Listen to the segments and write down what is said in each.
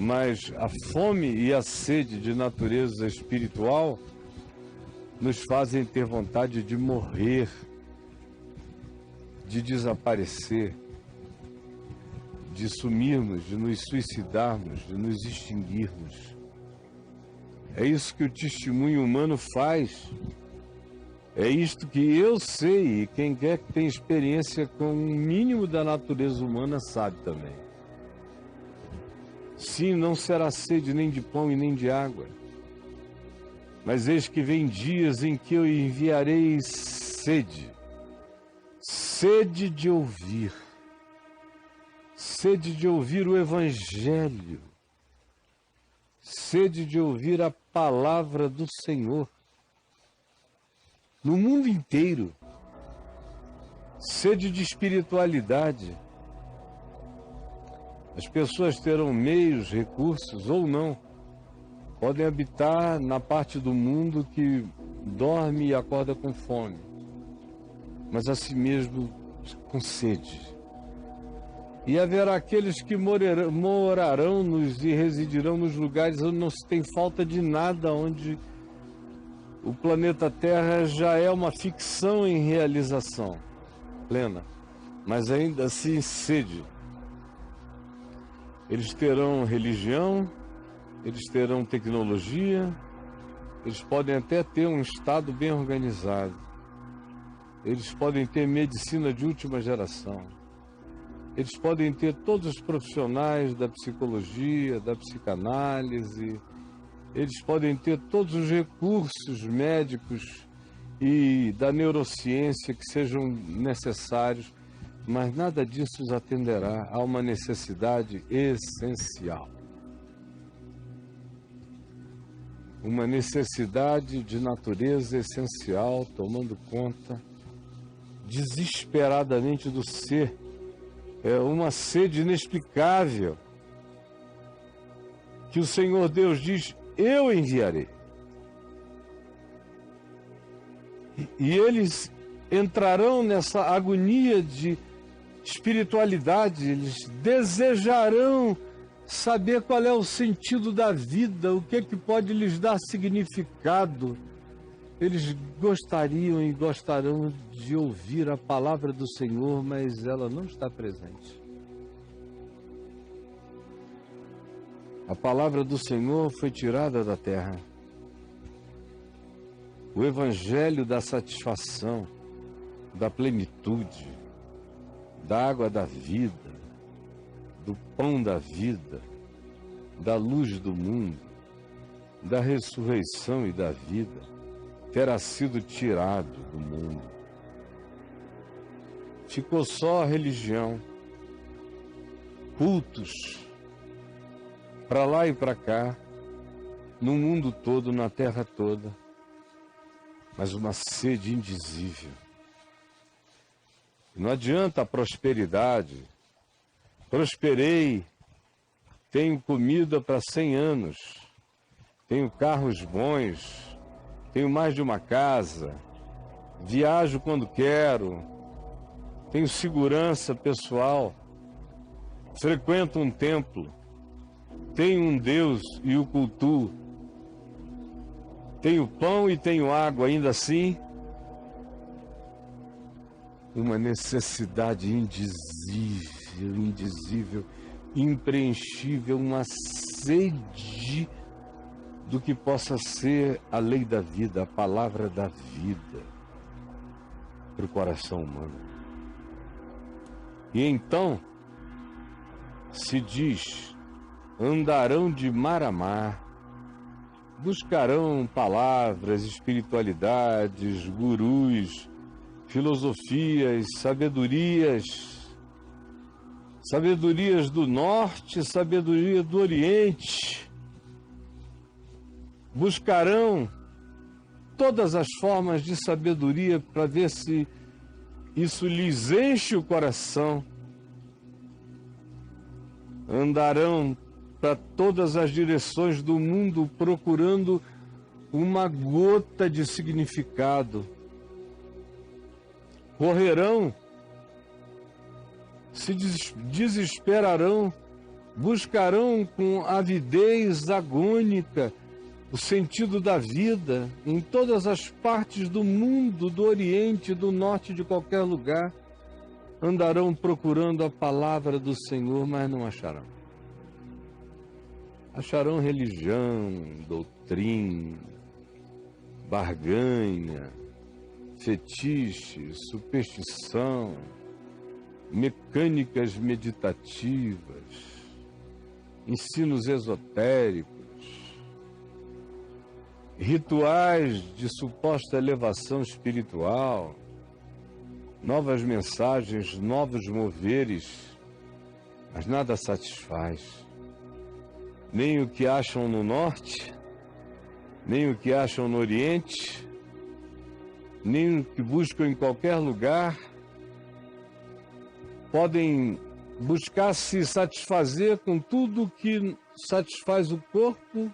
Mas a fome e a sede de natureza espiritual nos fazem ter vontade de morrer, de desaparecer, de sumirmos, de nos suicidarmos, de nos extinguirmos. É isso que o testemunho humano faz. É isto que eu sei, e quem quer que tenha experiência com o mínimo da natureza humana sabe também. Sim, não será sede nem de pão e nem de água. Mas eis que vem dias em que eu enviarei sede. Sede de ouvir. Sede de ouvir o Evangelho. Sede de ouvir a palavra do Senhor. No mundo inteiro. Sede de espiritualidade. As pessoas terão meios, recursos ou não. Podem habitar na parte do mundo que dorme e acorda com fome. Mas a si mesmo com sede. E haverá aqueles que morarão e residirão nos lugares onde não se tem falta de nada, onde o planeta Terra já é uma ficção em realização plena, mas ainda assim sede. Eles terão religião, eles terão tecnologia, eles podem até ter um Estado bem organizado, eles podem ter medicina de última geração, eles podem ter todos os profissionais da psicologia, da psicanálise, eles podem ter todos os recursos médicos e da neurociência que sejam necessários, mas nada disso os atenderá a uma necessidade essencial. Uma necessidade de natureza essencial, tomando conta desesperadamente do ser. É uma sede inexplicável que o Senhor Deus diz: eu enviarei. E eles entrarão nessa agonia de espiritualidade, eles desejarão saber qual é o sentido da vida, o que é que pode lhes dar significado. Eles gostariam e gostarão de ouvir a palavra do Senhor, mas ela não está presente. A palavra do Senhor foi tirada da terra. O evangelho da satisfação, da plenitude, da água da vida, do pão da vida, da luz do mundo, da ressurreição e da vida, terá sido tirado do mundo. Ficou só a religião, cultos, para lá e para cá, no mundo todo, na terra toda, mas uma sede indizível. Não adianta a prosperidade. Prosperei, tenho comida para 100 anos, tenho carros bons, tenho mais de uma casa, viajo quando quero, tenho segurança pessoal, frequento um templo, tenho um Deus e o cultuo, tenho pão e tenho água, ainda assim, uma necessidade indizível, impreenchível, uma sede do que possa ser a lei da vida, a palavra da vida para o coração humano. E então se diz: andarão de mar a mar, buscarão palavras, espiritualidades, gurus, filosofias, sabedorias do norte, sabedoria do oriente. Buscarão todas as formas de sabedoria para ver se isso lhes enche o coração. Andarão para todas as direções do mundo procurando uma gota de significado. Correrão, se desesperarão buscarão com avidez agônica o sentido da vida em todas as partes do mundo, do Oriente, do Norte, de qualquer lugar. Andarão procurando a palavra do Senhor, mas não acharão. Acharão religião, doutrina, barganha, fetiche, superstição, mecânicas meditativas, ensinos esotéricos, rituais de suposta elevação espiritual, novas mensagens, novos moveres, mas nada satisfaz. Nem o que acham no norte, nem o que acham no oriente, nem o que buscam em qualquer lugar, podem buscar se satisfazer com tudo que satisfaz o corpo,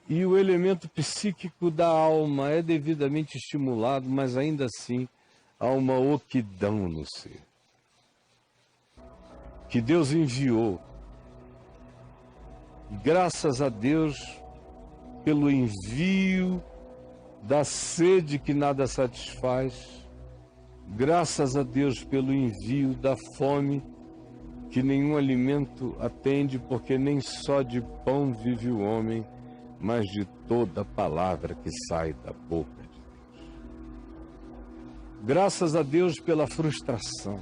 e o elemento psíquico da alma é devidamente estimulado, mas ainda assim há uma oquidão no ser, que Deus enviou. Graças a Deus pelo envio da sede que nada satisfaz, graças a Deus pelo envio da fome que nenhum alimento atende, porque nem só de pão vive o homem, mas de toda palavra que sai da boca de Deus. Graças a Deus pela frustração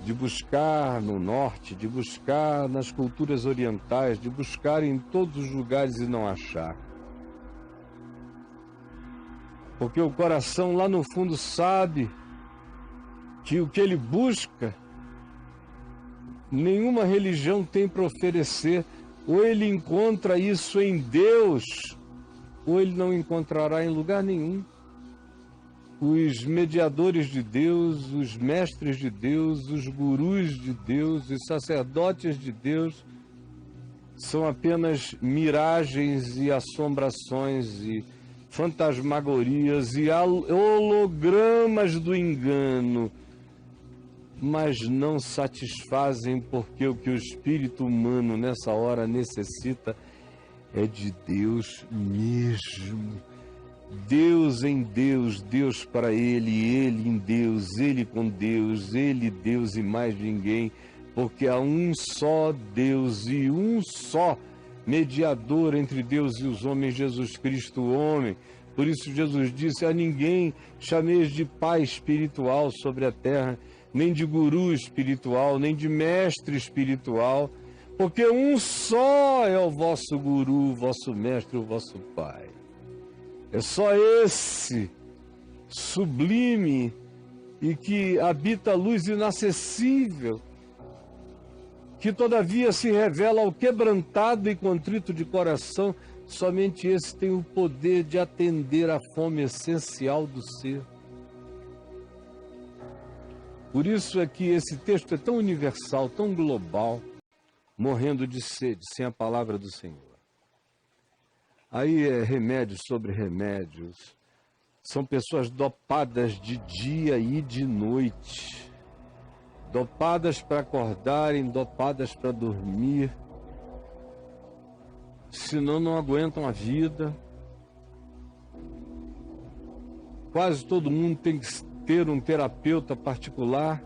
de buscar no norte, de buscar nas culturas orientais, de buscar em todos os lugares e não achar. Porque o coração lá no fundo sabe que o que ele busca, nenhuma religião tem para oferecer. Ou ele encontra isso em Deus, ou ele não encontrará em lugar nenhum. Os mediadores de Deus, os mestres de Deus, os gurus de Deus, os sacerdotes de Deus, são apenas miragens e assombrações e fantasmagorias e hologramas do engano, mas não satisfazem, porque o que o espírito humano nessa hora necessita é de Deus mesmo. Deus em Deus, Deus para ele, ele em Deus, ele com Deus, ele Deus e mais ninguém, porque há um só Deus e um só mediador entre Deus e os homens, Jesus Cristo, o homem. Por isso Jesus disse: a ninguém chameis de pai espiritual sobre a terra, nem de guru espiritual, nem de mestre espiritual, porque um só é o vosso guru, o vosso mestre, o vosso pai. É só esse sublime e que habita a luz inacessível, que todavia se revela ao quebrantado e contrito de coração. Somente esse tem o poder de atender à fome essencial do ser. Por isso é que esse texto é tão universal, tão global, morrendo de sede, sem a palavra do Senhor. Aí é remédios sobre remédios. São pessoas dopadas de dia e de noite. Dopadas para acordarem, dopadas para dormir. Senão não aguentam a vida. Quase todo mundo tem que ter um terapeuta particular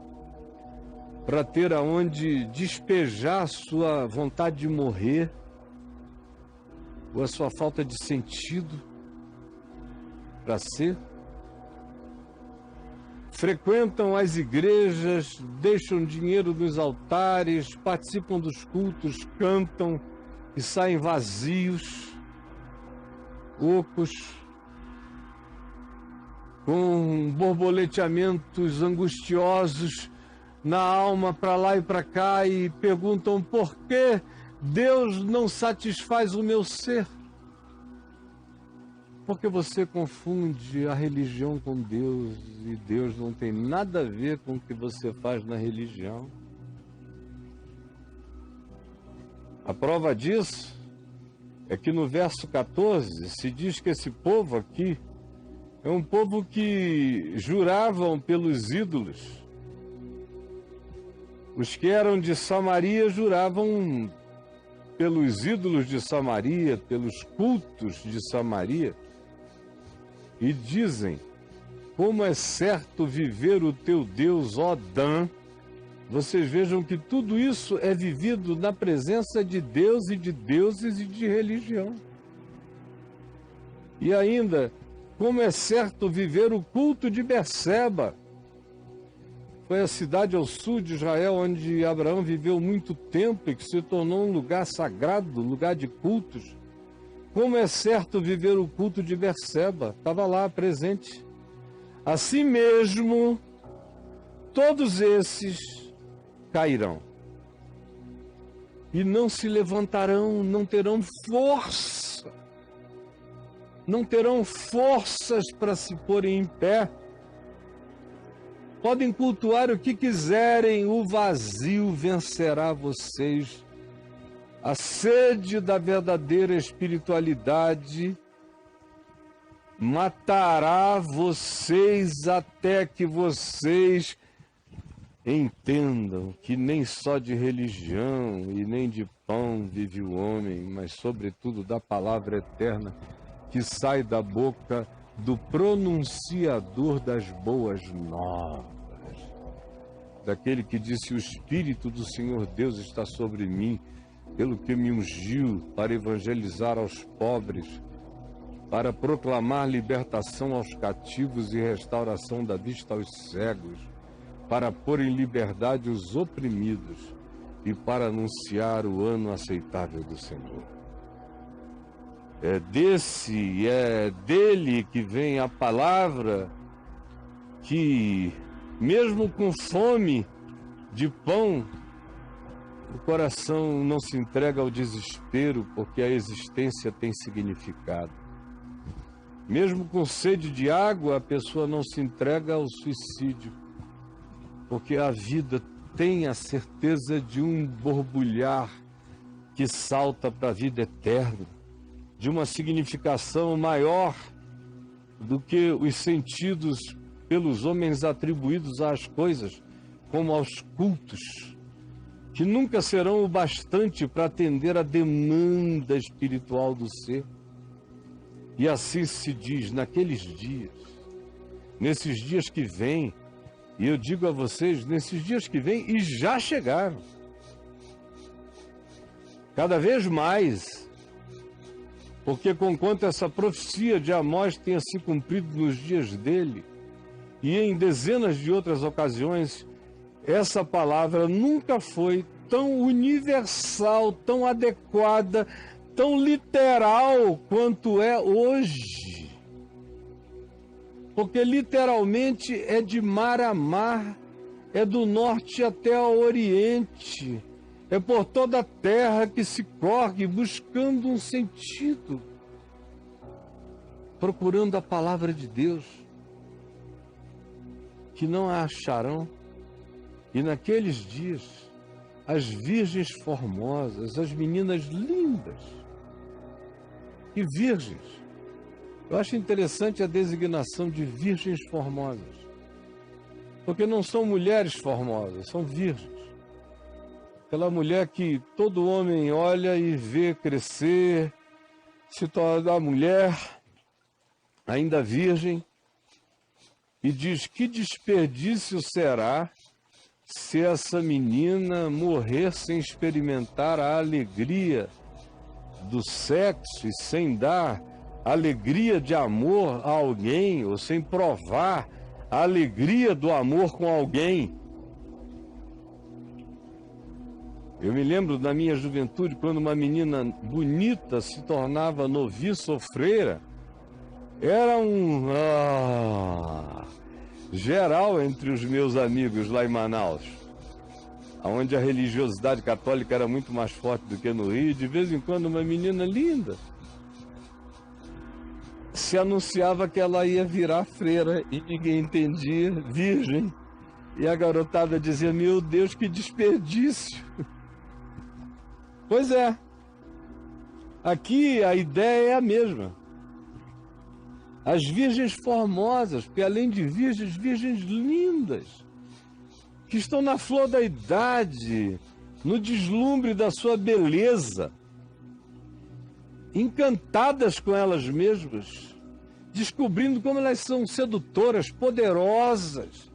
para ter aonde despejar a sua vontade de morrer ou a sua falta de sentido para ser. Frequentam as igrejas, deixam dinheiro nos altares, participam dos cultos, cantam e saem vazios, ocos, com borboleteamentos angustiosos na alma para lá e para cá, e perguntam: por que Deus não satisfaz o meu ser? Porque você confunde a religião com Deus, e Deus não tem nada a ver com o que você faz na religião. A prova disso é que no verso 14 se diz que esse povo aqui é um povo que juravam pelos ídolos. Os que eram de Samaria juravam pelos ídolos de Samaria, pelos cultos de Samaria, e dizem: como é certo viver o teu Deus, ó Dan. Vocês vejam que tudo isso é vivido na presença de Deus e de deuses e de religião. E ainda, como é certo viver o culto de Berseba. Foi a cidade ao sul de Israel onde Abraão viveu muito tempo e que se tornou um lugar sagrado, lugar de cultos. Como é certo viver o culto de Berseba. Estava lá presente. Assim mesmo, todos esses cairão e não se levantarão, não terão força, não terão forças para se porem em pé. Podem cultuar o que quiserem, o vazio vencerá vocês. A sede da verdadeira espiritualidade matará vocês até que vocês entendam que nem só de religião e nem de pão vive o homem, mas sobretudo da palavra eterna que sai da boca do pronunciador das boas novas, daquele que disse: o Espírito do Senhor Deus está sobre mim, pelo que me ungiu para evangelizar aos pobres, para proclamar libertação aos cativos e restauração da vista aos cegos, para pôr em liberdade os oprimidos e para anunciar o ano aceitável do Senhor. É dele que vem a palavra que, mesmo com fome de pão, o coração não se entrega ao desespero, porque a existência tem significado. Mesmo com sede de água, a pessoa não se entrega ao suicídio, porque a vida tem a certeza de um borbulhar que salta para a vida eterna, de uma significação maior do que os sentidos pelos homens atribuídos às coisas, como aos cultos, que nunca serão o bastante para atender a demanda espiritual do ser. E assim se diz naqueles dias, nesses dias que vêm, e eu digo a vocês, nesses dias que vêm, e já chegaram, cada vez mais, porque conquanto essa profecia de Amós tenha se cumprido nos dias dele, e em dezenas de outras ocasiões, essa palavra nunca foi tão universal, tão adequada, tão literal quanto é hoje. Porque literalmente é de mar a mar, é do norte até ao oriente, é por toda a terra que se corre buscando um sentido, procurando a palavra de Deus, que não a acharão. E naqueles dias, as virgens formosas, as meninas lindas e virgens. Eu acho interessante a designação de virgens formosas, porque não são mulheres formosas, são virgens. Aquela mulher que todo homem olha e vê crescer, se tornar mulher, ainda virgem, e diz: que desperdício será se essa menina morrer sem experimentar a alegria do sexo e sem dar alegria de amor a alguém, ou sem provar a alegria do amor com alguém. Eu me lembro da minha juventude, quando uma menina bonita se tornava noviça ou freira, era um geral entre os meus amigos lá em Manaus, onde a religiosidade católica era muito mais forte do que no Rio. De vez em quando uma menina linda se anunciava que ela ia virar freira e ninguém entendia, virgem, e a garotada dizia: meu Deus, que desperdício. Pois é, aqui a ideia é a mesma. As virgens formosas, porque além de virgens, virgens lindas, que estão na flor da idade, no deslumbre da sua beleza, encantadas com elas mesmas, descobrindo como elas são sedutoras, poderosas,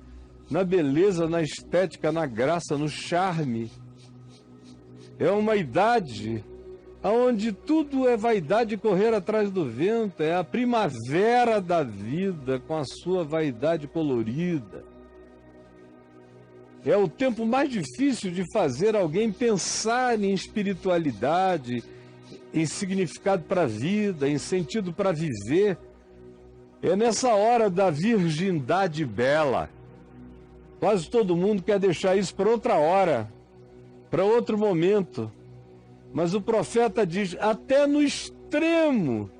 na beleza, na estética, na graça, no charme. É uma idade onde tudo é vaidade e correr atrás do vento, é a primavera da vida com a sua vaidade colorida. É o tempo mais difícil de fazer alguém pensar em espiritualidade, em significado para a vida, em sentido para viver. É nessa hora da virgindade bela. Quase todo mundo quer deixar isso para outra hora, para outro momento. Mas o profeta diz, até no extremo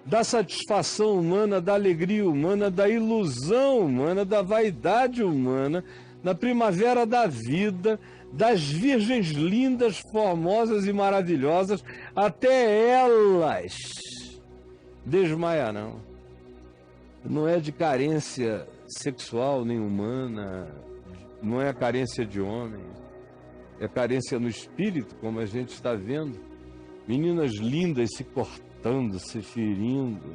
da satisfação humana, da alegria humana, da ilusão humana, da vaidade humana, na primavera da vida, das virgens lindas, formosas e maravilhosas, até elas desmaiarão. Não é de carência sexual nem humana, não é a carência de homem, é carência no espírito, como a gente está vendo. Meninas lindas se cortando, se ferindo.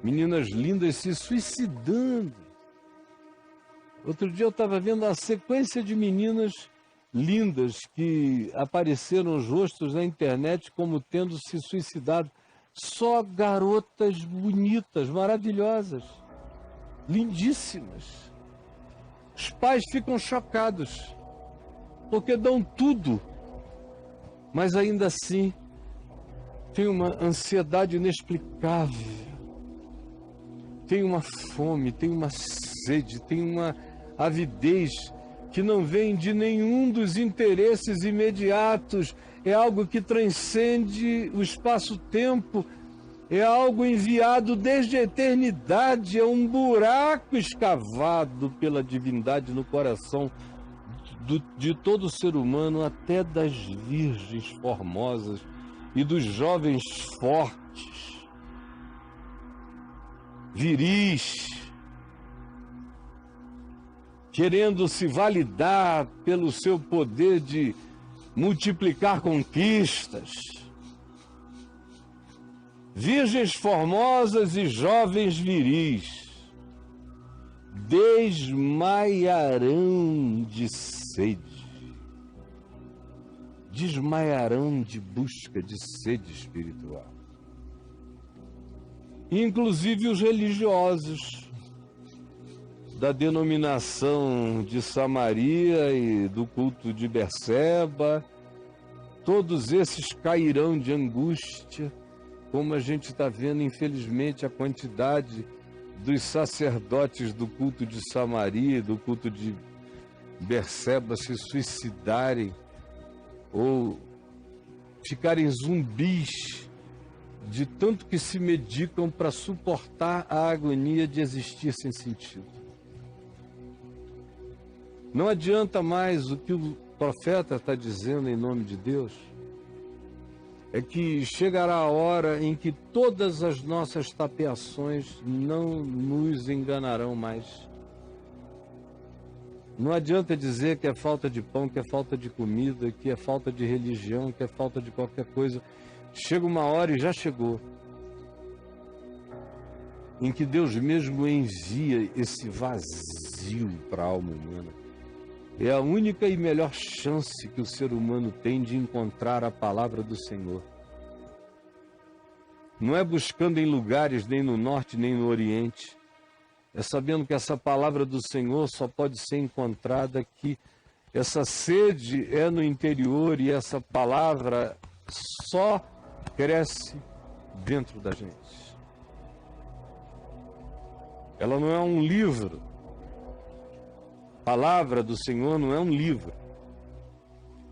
Meninas lindas se suicidando. Outro dia eu estava vendo uma sequência de meninas lindas que apareceram os rostos na internet como tendo se suicidado. Só garotas bonitas, maravilhosas, lindíssimas. Os pais ficam chocados, porque dão tudo, mas ainda assim tem uma ansiedade inexplicável, tem uma fome, tem uma sede, tem uma avidez que não vem de nenhum dos interesses imediatos, é algo que transcende o espaço-tempo, é algo enviado desde a eternidade, é um buraco escavado pela divindade no coração de todo ser humano, até das virgens formosas e dos jovens fortes, viris, querendo se validar pelo seu poder de multiplicar conquistas. Virgens formosas e jovens viris desmaiarão de sede, desmaiarão de busca de sede espiritual. Inclusive os religiosos da denominação de Samaria e do culto de Berseba, todos esses cairão de angústia, como a gente está vendo, infelizmente, a quantidade dos sacerdotes do culto de Samaria, do culto de Berseba se suicidarem ou ficarem zumbis de tanto que se medicam para suportar a agonia de existir sem sentido. Não adianta mais o que o profeta está dizendo em nome de Deus, é que chegará a hora em que todas as nossas tapeações não nos enganarão mais. Não adianta dizer que é falta de pão, que é falta de comida, que é falta de religião, que é falta de qualquer coisa. Chega uma hora, e já chegou, em que Deus mesmo envia esse vazio para a alma humana. É a única e melhor chance que o ser humano tem de encontrar a palavra do Senhor. Não é buscando em lugares nem no norte nem no oriente. É sabendo que essa palavra do Senhor só pode ser encontrada aqui. Essa sede é no interior e essa palavra só cresce dentro da gente. Ela não é um livro. A palavra do Senhor não é um livro.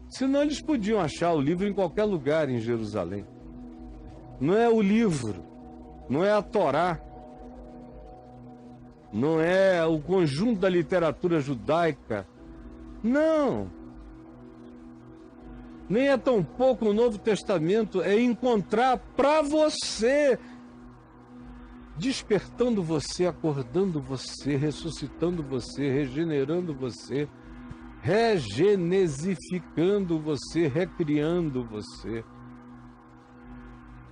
Senão eles podiam achar o livro em qualquer lugar em Jerusalém. Não é o livro, não é a Torá, não é o conjunto da literatura judaica. Não. Nem é tão pouco o Novo Testamento, é encontrar para você despertando você, acordando você, ressuscitando você, regenerando você, regenesificando você, recriando você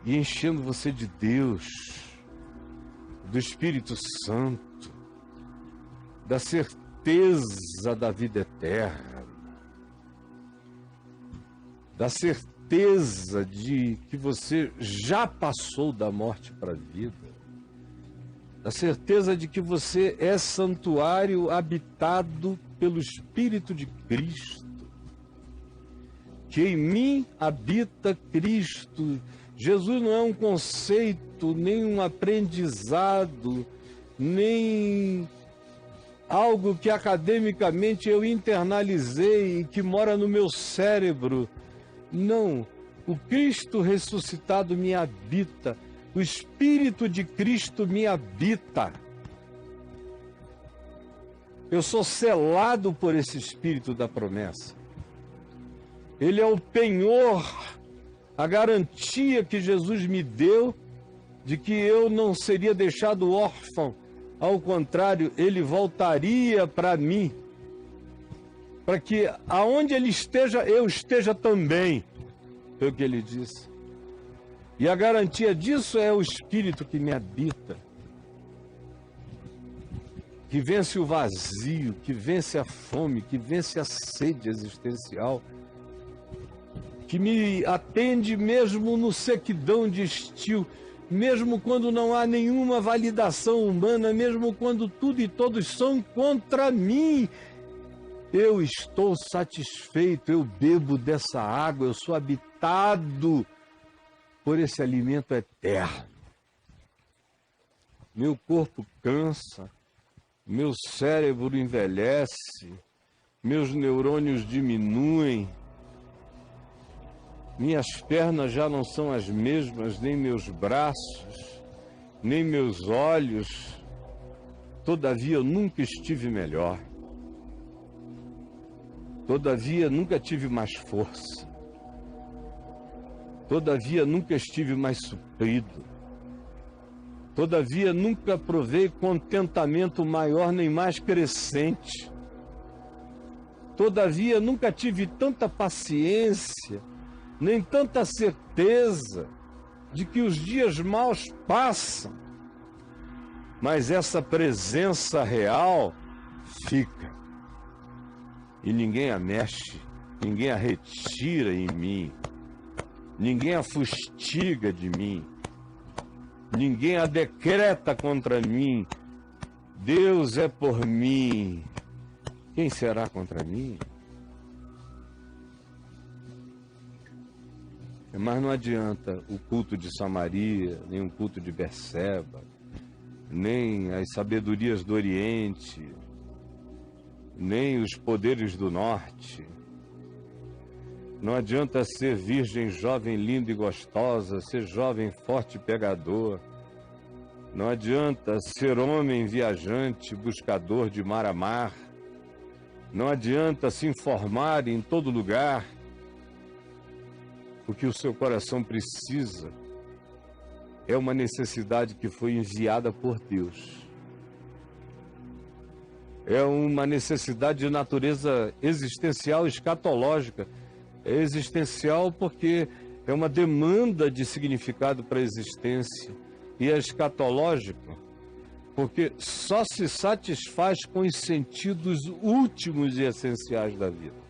e enchendo você de Deus, do Espírito Santo, da certeza da vida eterna, da certeza de que você já passou da morte para a vida, da certeza de que você é santuário habitado pelo Espírito de Cristo, que em mim habita Cristo. Jesus não é um conceito, nem um aprendizado, nem algo que academicamente eu internalizei e que mora no meu cérebro. Não, o Cristo ressuscitado me habita, o Espírito de Cristo me habita. Eu sou selado por esse Espírito da promessa. Ele é o penhor, a garantia que Jesus me deu de que eu não seria deixado órfão. Ao contrário, ele voltaria para mim, para que aonde ele esteja, eu esteja também. Foi o que ele disse. E a garantia disso é o Espírito que me habita, que vence o vazio, que vence a fome, que vence a sede existencial, que me atende mesmo no sequidão de estio, mesmo quando não há nenhuma validação humana, mesmo quando tudo e todos são contra mim. Eu estou satisfeito, eu bebo dessa água, eu sou habitado por esse alimento eterno. Meu corpo cansa, meu cérebro envelhece, meus neurônios diminuem, minhas pernas já não são as mesmas, nem meus braços, nem meus olhos. Todavia, eu nunca estive melhor. Todavia, nunca tive mais força. Todavia, nunca estive mais suprido. Todavia, nunca provei contentamento maior nem mais crescente. Todavia, nunca tive tanta paciência, nem tanta certeza de que os dias maus passam. Mas essa presença real fica. E ninguém a mexe, ninguém a retira em mim, ninguém a fustiga de mim, ninguém a decreta contra mim. Deus é por mim, quem será contra mim? Mas não adianta o culto de Samaria, nem o culto de Berseba, nem as sabedorias do Oriente, nem os poderes do Norte. Não adianta ser virgem, jovem, linda e gostosa, ser jovem, forte e pegador. Não adianta ser homem, viajante, buscador de mar a mar. Não adianta se informar em todo lugar. O que o seu coração precisa é uma necessidade que foi enviada por Deus. É uma necessidade de natureza existencial, escatológica. É existencial porque é uma demanda de significado para a existência. E é escatológico porque só se satisfaz com os sentidos últimos e essenciais da vida.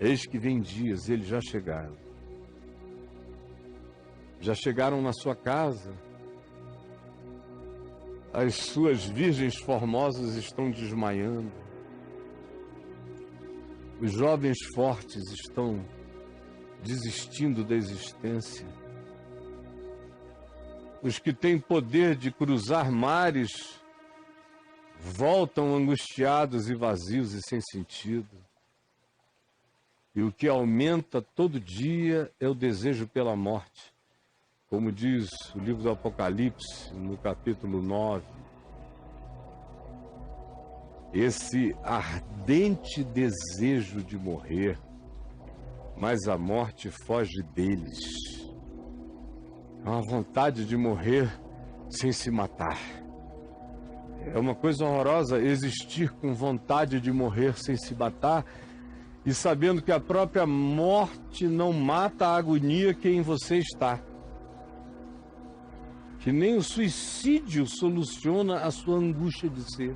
Eis que vem dias, eles já chegaram. Já chegaram na sua casa. As suas virgens formosas estão desmaiando. Os jovens fortes estão desistindo da existência. Os que têm poder de cruzar mares voltam angustiados e vazios e sem sentido. E o que aumenta todo dia é o desejo pela morte. Como diz o livro do Apocalipse, no capítulo 9. Esse ardente desejo de morrer, mas a morte foge deles. É uma vontade de morrer sem se matar. É uma coisa horrorosa existir com vontade de morrer sem se matar e sabendo que a própria morte não mata a agonia que em você está. Que nem o suicídio soluciona a sua angústia de ser.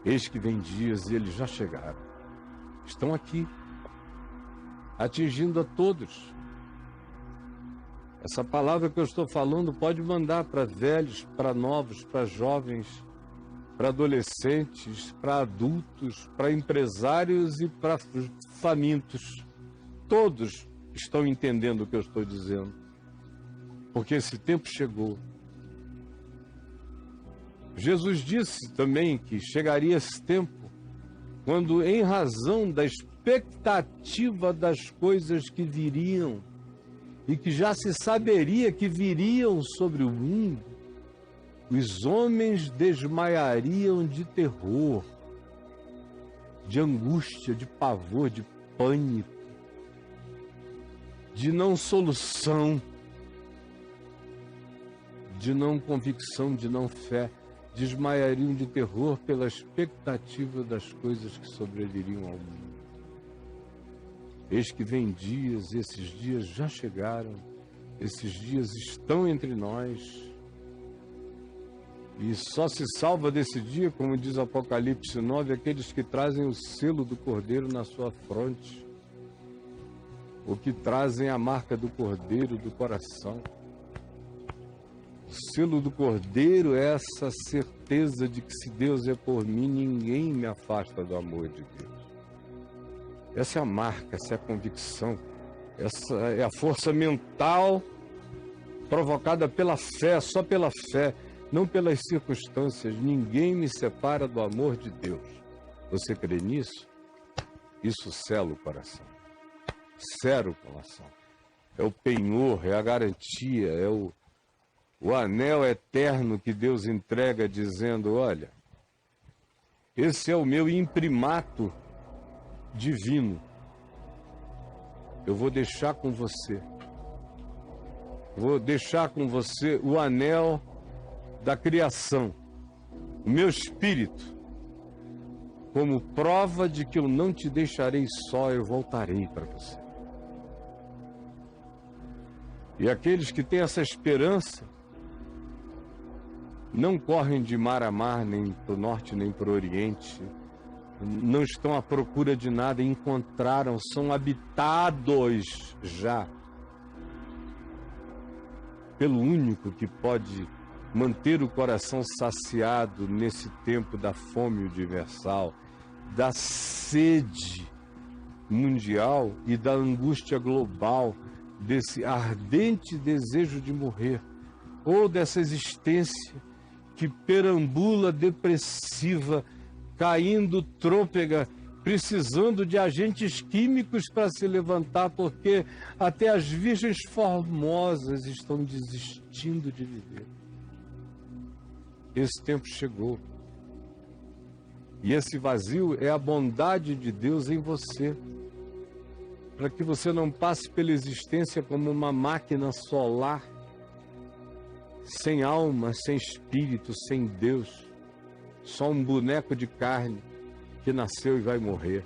Eis que vem dias e eles já chegaram. Estão aqui, atingindo a todos. Essa palavra que eu estou falando pode mandar para velhos, para novos, para jovens, para adolescentes, para adultos, para empresários e para famintos. Todos estão entendendo o que eu estou dizendo, porque esse tempo chegou. Jesus disse também que chegaria esse tempo quando, em razão da expectativa das coisas que viriam e que já se saberia que viriam sobre o mundo, os homens desmaiariam de terror, de angústia, de pavor, de pânico, de não solução, de não convicção, de não fé. Desmaiariam de terror pela expectativa das coisas que sobreviriam ao mundo. Eis que vem dias, esses dias já chegaram, esses dias estão entre nós, e só se salva desse dia, como diz Apocalipse 9, aqueles que trazem o selo do Cordeiro na sua fronte, ou que trazem a marca do Cordeiro do coração. O selo do Cordeiro é essa certeza de que se Deus é por mim, ninguém me afasta do amor de Deus. Essa é a marca, essa é a convicção, essa é a força mental provocada pela fé, só pela fé, não pelas circunstâncias. Ninguém me separa do amor de Deus. Você crê nisso? Isso sela o coração. Sela o coração. É o penhor, é a garantia, é o anel eterno que Deus entrega dizendo, olha, esse é o meu imprimato divino. Eu vou deixar com você. Vou deixar com você o anel da criação, o meu espírito, como prova de que eu não te deixarei só, eu voltarei para você. E aqueles que têm essa esperança não correm de mar a mar, nem para o norte, nem para o oriente, não estão à procura de nada, encontraram, são habitados já pelo único que pode manter o coração saciado nesse tempo da fome universal, da sede mundial e da angústia global, desse ardente desejo de morrer, ou dessa existência que perambula depressiva, caindo trôpega, precisando de agentes químicos para se levantar, porque até as virgens formosas estão desistindo de viver. Esse tempo chegou. E esse vazio é a bondade de Deus em você, para que você não passe pela existência como uma máquina solar, sem alma, sem espírito, sem Deus, só um boneco de carne que nasceu e vai morrer.